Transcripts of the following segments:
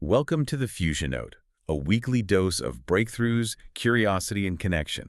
Welcome to the Fusion Note, a weekly dose of breakthroughs, curiosity, and connection.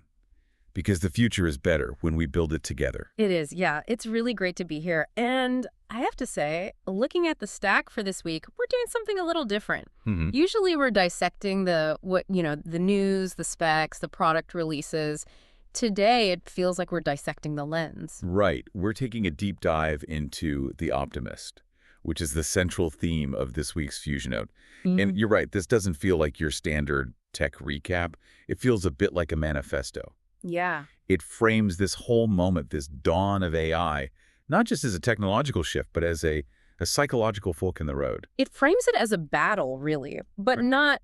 Because the future is better when we build it together. It is, yeah. It's really great to be here. And I have to say, looking at the stack for this week, we're doing something a little different. Usually we're dissecting the news, the specs, the product releases. Today, it feels like we're dissecting the lens. Right. We're taking a deep dive into the Optimist, which is the central theme of this week's Fusion Note. And you're right, this doesn't feel like your standard tech recap. It feels a bit like a manifesto. Yeah. It frames this whole moment, this dawn of AI, not just as a technological shift, but as a psychological fork in the road. It frames it as a battle, really, but not,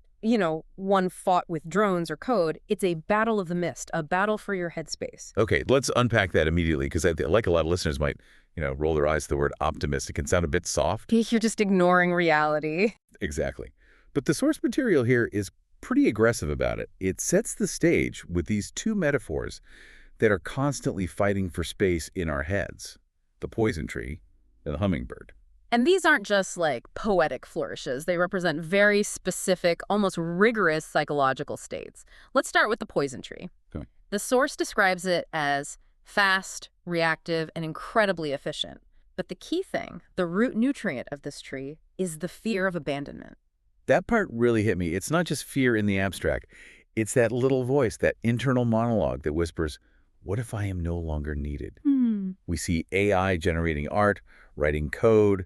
one fought with drones or code. It's a battle of the mist, a battle for your headspace. Okay, let's unpack that immediately, because like a lot of listeners might, roll their eyes to the word optimist. It can sound a bit soft. You're just ignoring reality. Exactly. But the source material here is pretty aggressive about it. It sets the stage with these two metaphors that are constantly fighting for space in our heads: the poison tree and the hummingbird. And these aren't just like poetic flourishes. They represent very specific, almost rigorous psychological states. Let's start with the poison tree. Okay. The source describes it as fast, reactive, and incredibly efficient. But the key thing, the root nutrient of this tree, is the fear of abandonment. That part really hit me. It's not just fear in the abstract. It's that little voice, that internal monologue that whispers, what if I am no longer needed? We see AI generating art, writing code,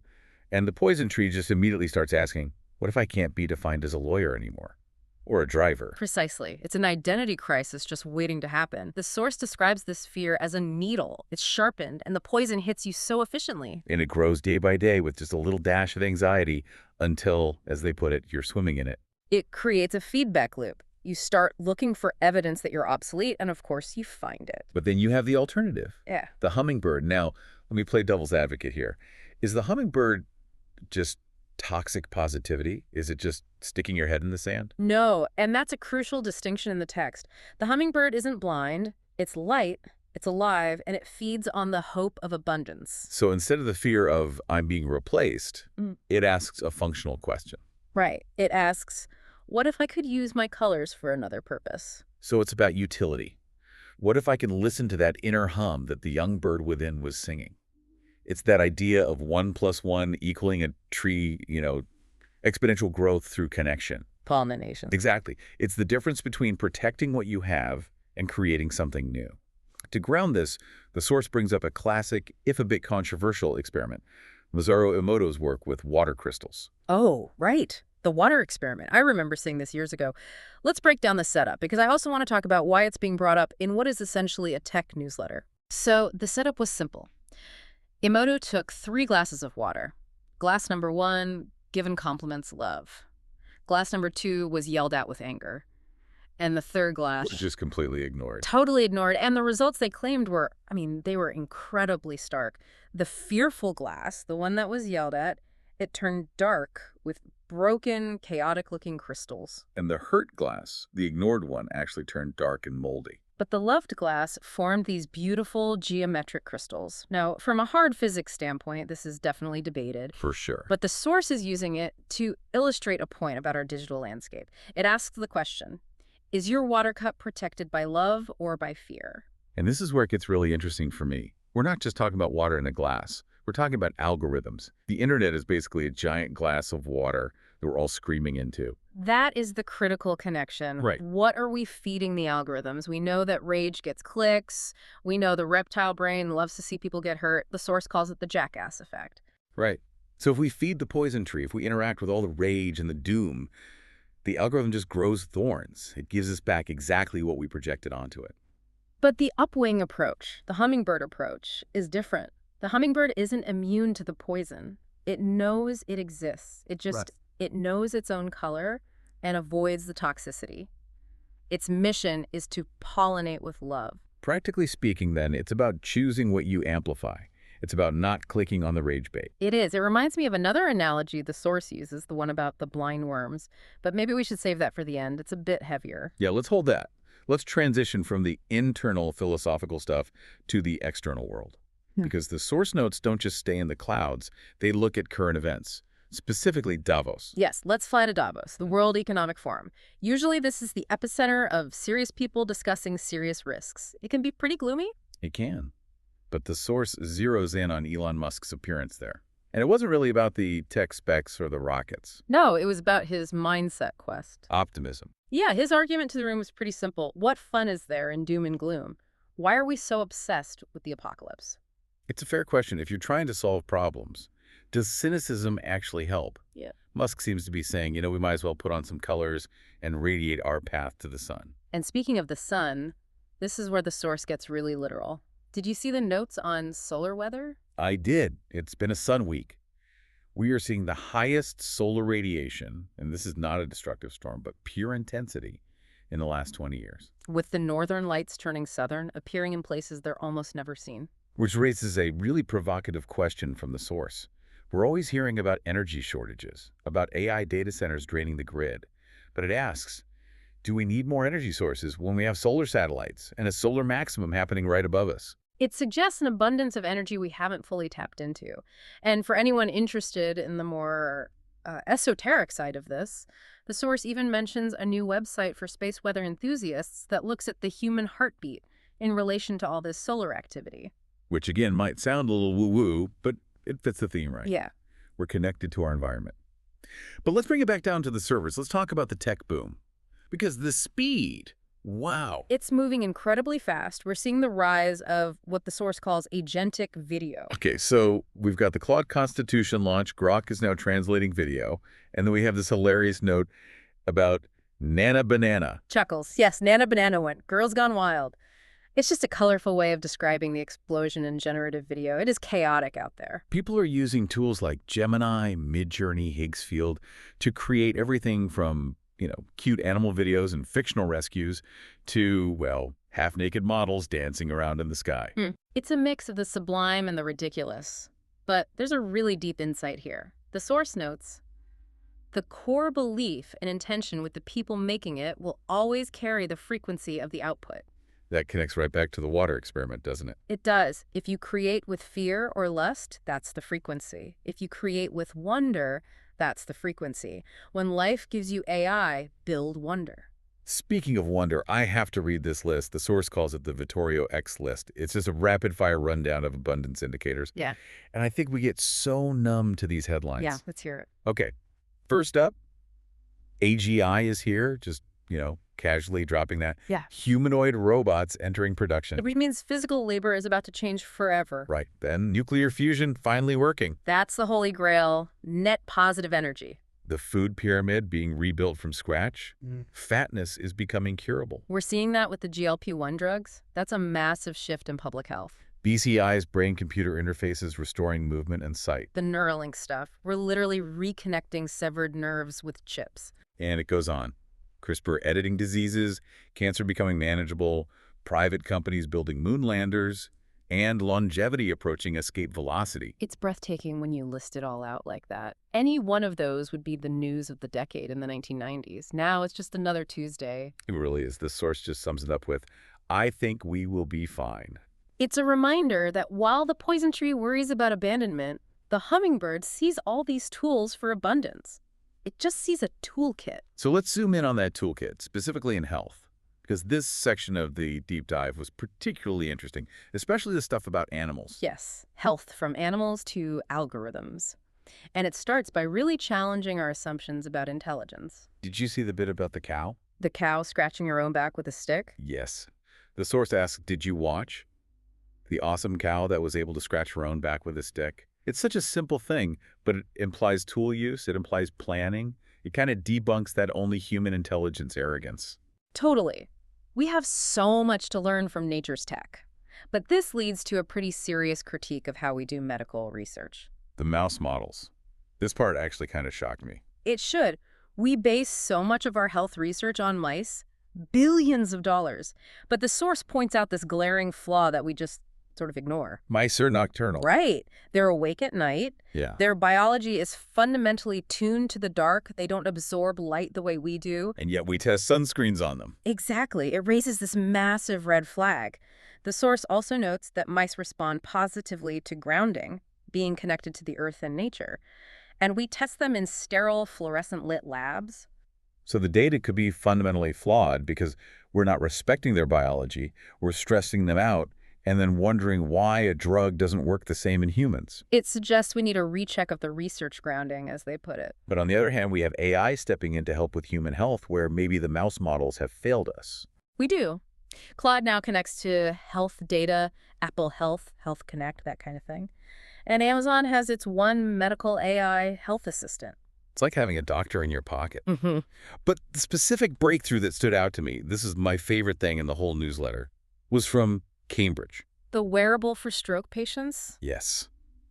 and the poison tree just immediately starts asking, what if I can't be defined as a lawyer anymore? Or a driver? Precisely. It's an identity crisis just waiting to happen. The source describes this fear as a needle. It's sharpened, and the poison hits you so efficiently. And it grows day by day with just a little dash of anxiety until, as they put it, you're swimming in it. It creates a feedback loop. You start looking for evidence that you're obsolete, and of course, you find it. But then you have the alternative. Yeah. The hummingbird. Now, let me play devil's advocate here. Is the hummingbird just toxic positivity? Is it just sticking your head in the sand? No, and that's a crucial distinction in the text. The hummingbird isn't blind. It's light, it's alive, and it feeds on the hope of abundance. So instead of the fear of I'm being replaced, it asks a functional question. Right. It asks, what if I could use my colors for another purpose? So it's about utility. What if I can listen to that inner hum that the young bird within was singing? It's that idea of 1 + 1 equaling a tree, exponential growth through connection. Pollination. Exactly. It's the difference between protecting what you have and creating something new. To ground this, the source brings up a classic, if a bit controversial, experiment: Masaru Emoto's work with water crystals. Oh, right. The water experiment. I remember seeing this years ago. Let's break down the setup, because I also want to talk about why it's being brought up in what is essentially a tech newsletter. So the setup was simple. Emoto took 3 glasses of water. Glass number 1, given compliments, love. Glass number 2 was yelled at with anger. And the third glass... Just completely ignored. Totally ignored. And the results they claimed were, they were incredibly stark. The fearful glass, the one that was yelled at, it turned dark with broken, chaotic-looking crystals. And the hurt glass, the ignored one, actually turned dark and moldy. But the loved glass formed these beautiful geometric crystals. Now, from a hard physics standpoint, this is definitely debated. For sure. But the source is using it to illustrate a point about our digital landscape. It asks the question, is your water cup protected by love or by fear? And this is where it gets really interesting for me. We're not just talking about water in a glass. We're talking about algorithms. The internet is basically a giant glass of water that we're all screaming into. That is the critical connection. Right. What are we feeding the algorithms? We know that rage gets clicks. We know the reptile brain loves to see people get hurt. The source calls it the jackass effect. Right. So if we feed the poison tree, if we interact with all the rage and the doom, the algorithm just grows thorns. It gives us back exactly what we projected onto it. But the Up-sWing approach, the hummingbird approach, is different. The hummingbird isn't immune to the poison. It knows it exists. It knows its own color and avoids the toxicity. Its mission is to pollinate with love. Practically speaking, then, it's about choosing what you amplify. It's about not clicking on the rage bait. It is. It reminds me of another analogy the source uses, the one about the blind worms. But maybe we should save that for the end. It's a bit heavier. Yeah, let's hold that. Let's transition from the internal philosophical stuff to the external world. Because the source notes don't just stay in the clouds. They look at current events. specifically Davos. Yes, let's fly to Davos, the World Economic Forum. Usually this is the epicenter of serious people discussing serious risks. It can be pretty gloomy. It can. But the source zeroes in on Elon Musk's appearance there. And it wasn't really about the tech specs or the rockets. No, it was about his mindset quest. Optimism. Yeah, his argument to the room was pretty simple. What fun is there in doom and gloom? Why are we so obsessed with the apocalypse? It's a fair question. If you're trying to solve problems, does cynicism actually help? Yeah. Musk seems to be saying, we might as well put on some colors and radiate our path to the sun. And speaking of the sun, this is where the source gets really literal. Did you see the notes on solar weather? I did. It's been a sun week. We are seeing the highest solar radiation, and this is not a destructive storm, but pure intensity in the last 20 years. With the northern lights turning southern, appearing in places they're almost never seen. Which raises a really provocative question from the source. We're always hearing about energy shortages, about AI data centers draining the grid. But it asks, do we need more energy sources when we have solar satellites and a solar maximum happening right above us? It suggests an abundance of energy we haven't fully tapped into. And for anyone interested in the more esoteric side of this, the source even mentions a new website for space weather enthusiasts that looks at the human heartbeat in relation to all this solar activity. Which, again, might sound a little woo-woo, but it fits the theme right. Yeah. We're connected to our environment. But let's bring it back down to the servers. Let's talk about the tech boom. Because the speed, wow. It's moving incredibly fast. We're seeing the rise of what the source calls agentic video. Okay, so we've got the Claude Constitution launch. Grok is now translating video. And then we have this hilarious note about Nana Banana. Chuckles. Yes, Nana Banana went. Girls gone wild. It's just a colorful way of describing the explosion in generative video. It is chaotic out there. People are using tools like Gemini, Midjourney, Higgsfield to create everything from, cute animal videos and fictional rescues to, well, half-naked models dancing around in the sky. It's a mix of the sublime and the ridiculous. But there's a really deep insight here. The source notes, the core belief and intention with the people making it will always carry the frequency of the output. That connects right back to the water experiment, doesn't it? It does. If you create with fear or lust, that's the frequency. If you create with wonder, that's the frequency. When life gives you AI, build wonder. Speaking of wonder, I have to read this list. The source calls it the Vittorio X list. It's just a rapid-fire rundown of abundance indicators. Yeah. And I think we get so numb to these headlines. Yeah, let's hear it. Okay. First up, AGI is here, just, casually dropping that. Yeah. Humanoid robots entering production. Which means physical labor is about to change forever. Right. Then nuclear fusion finally working. That's the holy grail, net positive energy. The food pyramid being rebuilt from scratch. Fatness is becoming curable. We're seeing that with the GLP-1 drugs. That's a massive shift in public health. BCI's brain-computer interfaces restoring movement and sight. The Neuralink stuff. We're literally reconnecting severed nerves with chips. And it goes on. CRISPR editing diseases, cancer becoming manageable, private companies building moon landers, and longevity approaching escape velocity. It's breathtaking when you list it all out like that. Any one of those would be the news of the decade in the 1990s. Now it's just another Tuesday. It really is. The source just sums it up with, I think we will be fine. It's a reminder that while the poison tree worries about abandonment, the hummingbird sees all these tools for abundance. It just sees a toolkit. So let's zoom in on that toolkit, specifically in health, because this section of the deep dive was particularly interesting, especially the stuff about animals. Yes, health from animals to algorithms. And it starts by really challenging our assumptions about intelligence. Did you see the bit about the cow? The cow scratching her own back with a stick? Yes. The source asks, did you watch? The awesome cow that was able to scratch her own back with a stick. It's such a simple thing, but it implies tool use, it implies planning. It kind of debunks that only human intelligence arrogance. Totally. We have so much to learn from nature's tech. But this leads to a pretty serious critique of how we do medical research. The mouse models. This part actually kind of shocked me. It should. We base so much of our health research on mice, billions of dollars. But the source points out this glaring flaw that we just sort of ignore. Mice are nocturnal. Right. They're awake at night. Yeah. Their biology is fundamentally tuned to the dark. They don't absorb light the way we do. And yet we test sunscreens on them. Exactly. It raises this massive red flag. The source also notes that mice respond positively to grounding, being connected to the earth and nature. And we test them in sterile fluorescent-lit labs. So the data could be fundamentally flawed because we're not respecting their biology, we're stressing them out, and then wondering why a drug doesn't work the same in humans. It suggests we need a recheck of the research grounding, as they put it. But on the other hand, we have AI stepping in to help with human health where maybe the mouse models have failed us. We do. Claude now connects to health data, Apple Health, Health Connect, that kind of thing. And Amazon has its One medical AI health assistant. It's like having a doctor in your pocket. Mm-hmm. But the specific breakthrough that stood out to me, this is my favorite thing in the whole newsletter, was from Cambridge. The wearable for stroke patients? Yes.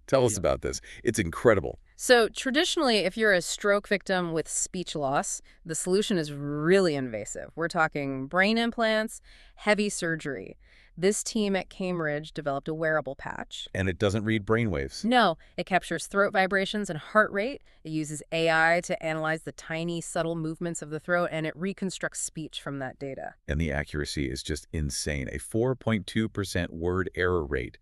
Tell us about this. It's incredible. So traditionally, if you're a stroke victim with speech loss, the solution is really invasive. We're talking brain implants, heavy surgery. This team at Cambridge developed a wearable patch. And it doesn't read brainwaves. No, it captures throat vibrations and heart rate. It uses AI to analyze the tiny, subtle movements of the throat, and it reconstructs speech from that data. And the accuracy is just insane. A 4.2% word error rate.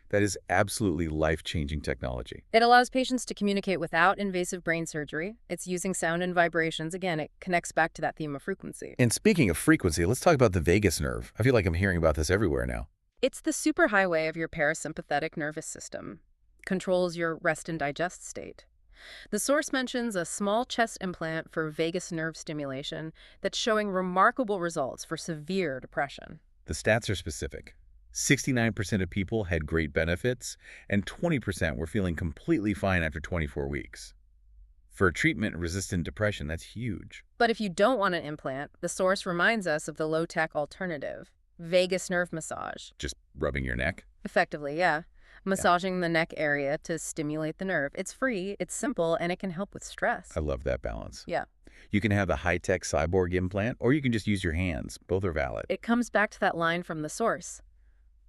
That is absolutely life-changing technology. It allows patients to communicate without invasive brain surgery. It's using sound and vibrations. Again, it connects back to that theme of frequency. And speaking of frequency, let's talk about the vagus nerve. I feel like I'm hearing about this everywhere now. It's the superhighway of your parasympathetic nervous system. Controls your rest and digest state. The source mentions a small chest implant for vagus nerve stimulation that's showing remarkable results for severe depression. The stats are specific. 69% of people had great benefits, and 20% were feeling completely fine after 24 weeks. For treatment-resistant depression, that's huge. But if you don't want an implant, the source reminds us of the low-tech alternative, vagus nerve massage. Just rubbing your neck? Effectively, yeah. Massaging the neck area to stimulate the nerve. It's free, it's simple, and it can help with stress. I love that balance. Yeah. You can have the high-tech cyborg implant, or you can just use your hands. Both are valid. It comes back to that line from the source.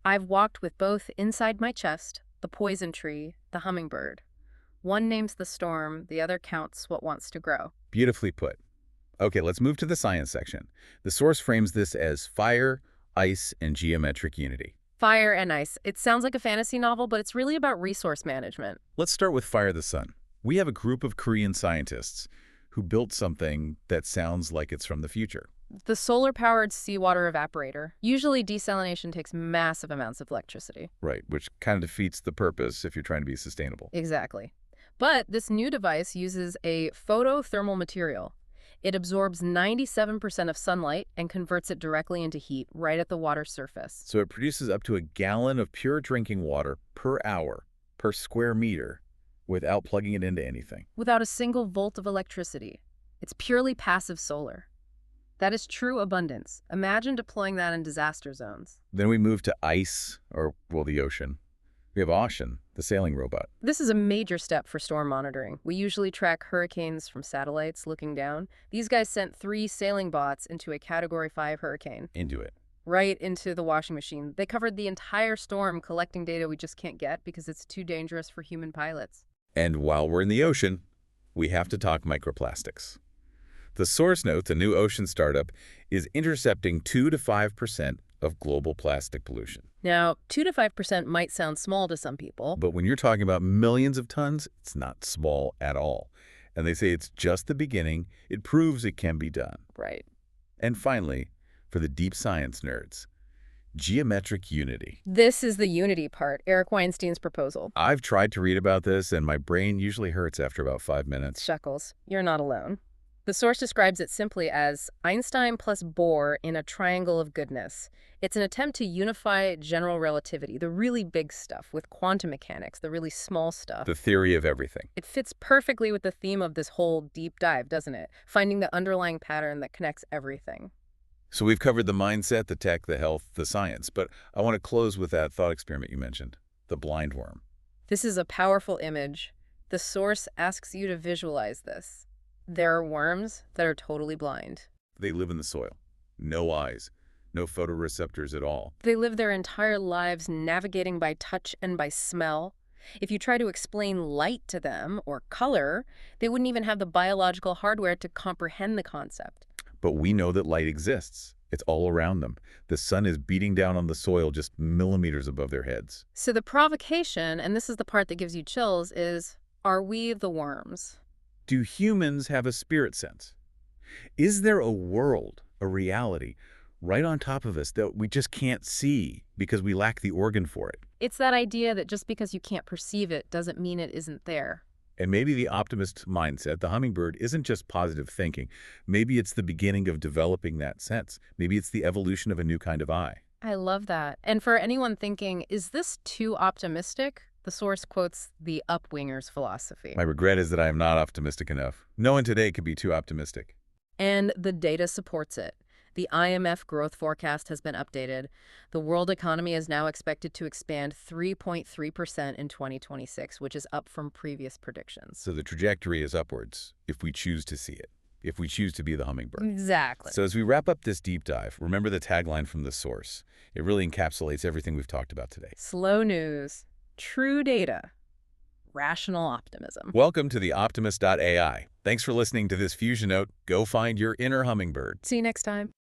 I've walked with both inside my chest, the poison tree, the hummingbird. One names the storm, the other counts what wants to grow. Beautifully put. Okay, let's move to the science section. The source frames this as fire, ice, and geometric unity. Fire and ice. It sounds like a fantasy novel, but it's really about resource management. Let's start with Fire the Sun. We have a group of Korean scientists who built something that sounds like it's from the future. The solar-powered seawater evaporator. Usually desalination takes massive amounts of electricity. Right, which kind of defeats the purpose if you're trying to be sustainable. Exactly. But this new device uses a photothermal material. It absorbs 97% of sunlight and converts it directly into heat right at the water's surface. So it produces up to a gallon of pure drinking water per hour, per square meter, without plugging it into anything. Without a single volt of electricity. It's purely passive solar. That is true abundance. Imagine deploying that in disaster zones. Then we move to ice, or, well, the ocean. We have Ocean, the sailing robot. This is a major step for storm monitoring. We usually track hurricanes from satellites looking down. These guys sent 3 sailing bots into a Category 5 hurricane. Into it. Right into the washing machine. They covered the entire storm, collecting data we just can't get because it's too dangerous for human pilots. And while we're in the ocean, we have to talk microplastics. The source note, the new ocean startup, is intercepting 2 to 5% of global plastic pollution. Now, 2 to 5% might sound small to some people. But when you're talking about millions of tons, it's not small at all. And they say it's just the beginning. It proves it can be done. Right. And finally, for the deep science nerds, geometric unity. This is the unity part, Eric Weinstein's proposal. I've tried to read about this, and my brain usually hurts after about 5 minutes. Shuckles, you're not alone. The source describes it simply as Einstein plus Bohr in a triangle of goodness. It's an attempt to unify general relativity, the really big stuff, with quantum mechanics, the really small stuff. The theory of everything. It fits perfectly with the theme of this whole deep dive, doesn't it? Finding the underlying pattern that connects everything. So we've covered the mindset, the tech, the health, the science, but I want to close with that thought experiment you mentioned, the blind worm. This is a powerful image. The source asks you to visualize this. There are worms that are totally blind. They live in the soil. No eyes, no photoreceptors at all. They live their entire lives navigating by touch and by smell. If you try to explain light to them or color, they wouldn't even have the biological hardware to comprehend the concept. But we know that light exists. It's all around them. The sun is beating down on the soil just millimeters above their heads. So the provocation, and this is the part that gives you chills, is Are we the worms? Do humans have a spirit sense? Is there a world, a reality, right on top of us that we just can't see because we lack the organ for it? It's that idea that just because you can't perceive it doesn't mean it isn't there. And maybe the optimist mindset, the hummingbird, isn't just positive thinking. Maybe it's the beginning of developing that sense. Maybe it's the evolution of a new kind of eye. I love that. And for anyone thinking, is this too optimistic? The source quotes the Up-wingers philosophy. My regret is that I am not optimistic enough. No one today could be too optimistic. And the data supports it. The IMF growth forecast has been updated. The world economy is now expected to expand 3.3% in 2026, which is up from previous predictions. So the trajectory is upwards, if we choose to see it, if we choose to be the hummingbird. Exactly. So as we wrap up this deep dive, remember the tagline from the source. It really encapsulates everything we've talked about today. Slow news, true data, rational optimism. Welcome to the Optimist.ai. Thanks for listening to this Fusion Note. Go find your inner hummingbird. See you next time.